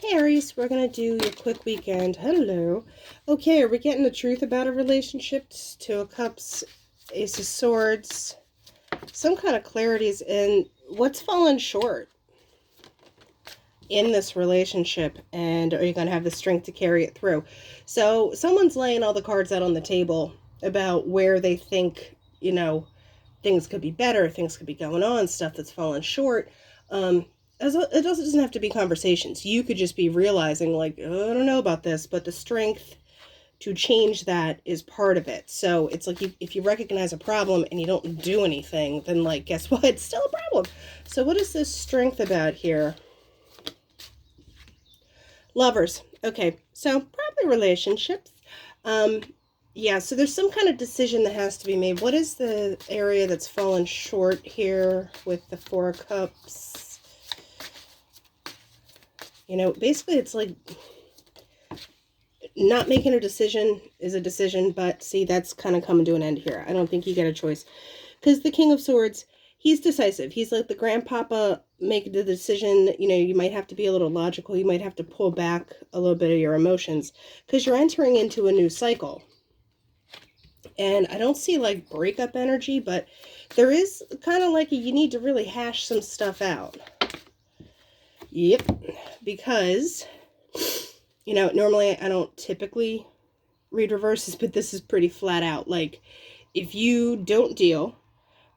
Hey Aries, we're going to do your quick weekend. Hello. Okay, are we getting the truth about a relationship? Two of Cups, Ace of Swords. Some kind of clarities in what's fallen short in this relationship, and are you going to have the strength to carry it through? So someone's laying all the cards out on the table about where they think, things could be better, things could be going on, stuff that's fallen short. It doesn't have to be conversations. You could just be realizing, like, oh, I don't know about this, but the strength to change that is part of it. So it's like if you recognize a problem and you don't do anything, then, like, guess what? It's still a problem. So what is this strength about here? Lovers. Okay, so probably relationships. Yeah, so there's some kind of decision that has to be made. What is the area that's fallen short here with the Four of Cups? Basically it's like not making a decision is a decision, but see, that's kind of coming to an end here. I don't think you get a choice. Because the King of Swords, he's decisive. He's like the grandpapa, make the decision. You might have to be a little logical. You might have to pull back a little bit of your emotions because you're entering into a new cycle. And I don't see like breakup energy, but there is kind of like you need to really hash some stuff out. Yep, because, normally I don't typically read reverses, but this is pretty flat out. Like, if you don't deal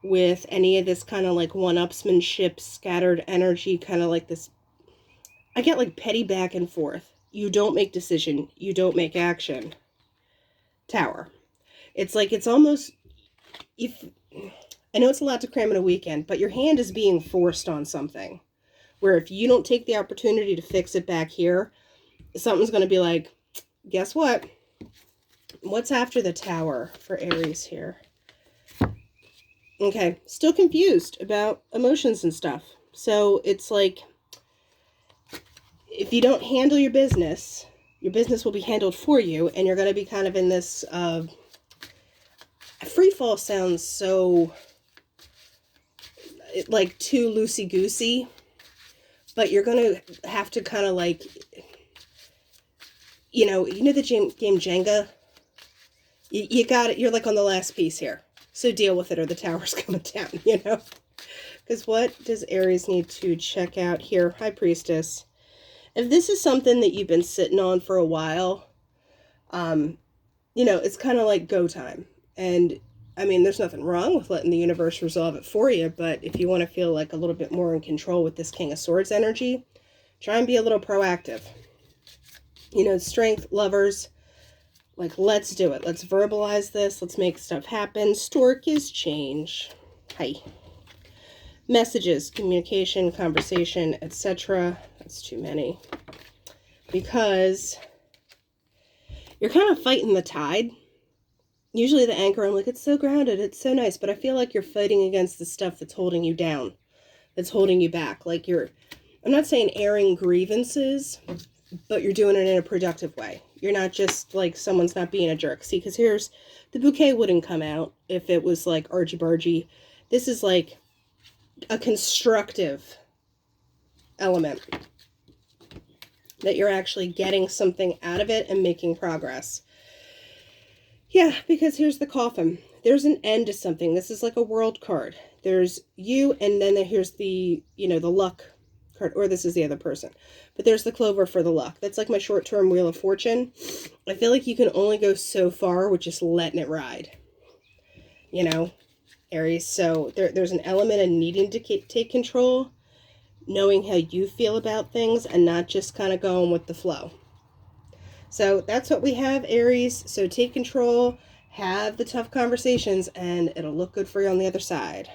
with any of this kind of like one-upsmanship, scattered energy, kind of like this, I get like petty back and forth. You don't make decision. You don't make action. Tower. It's like, it's almost, I know it's a lot to cram in a weekend, but your hand is being forced on something. Where if you don't take the opportunity to fix it back here, something's going to be like, guess what? What's after the Tower for Aries here? Okay, still confused about emotions and stuff. So it's like, if you don't handle your business will be handled for you, and you're going to be kind of in this, free fall sounds so, like, too loosey-goosey. But you're going to have to kind of like, the game Jenga? You got it. You're like on the last piece here. So deal with it or the tower's coming down, Because what does Aries need to check out here? High Priestess. If this is something that you've been sitting on for a while, it's kind of like go time. And I mean, there's nothing wrong with letting the universe resolve it for you, but if you want to feel like a little bit more in control with this King of Swords energy, try and be a little proactive. Strength, lovers, like, let's do it. Let's verbalize this. Let's make stuff happen. Stork is change. Hi. Messages, communication, conversation, etc. That's too many. Because you're kind of fighting the tide. Usually the anchor, I'm like, it's so grounded, it's so nice, but I feel like you're fighting against the stuff that's holding you down, that's holding you back. Like I'm not saying airing grievances, but you're doing it in a productive way. You're not just like someone's not being a jerk. See, because here's, the bouquet wouldn't come out if it was like argy-bargy. This is like a constructive element that you're actually getting something out of it and making progress. Yeah, because here's the coffin. There's an end to something. This is like a world card. There's you, and then here's the, the luck card, or this is the other person. But there's the clover for the luck. That's like my short-term Wheel of Fortune. I feel like you can only go so far with just letting it ride. Aries. So there's an element of needing to take control, knowing how you feel about things, and not just kind of going with the flow. So that's what we have, Aries. So take control, have the tough conversations, and it'll look good for you on the other side.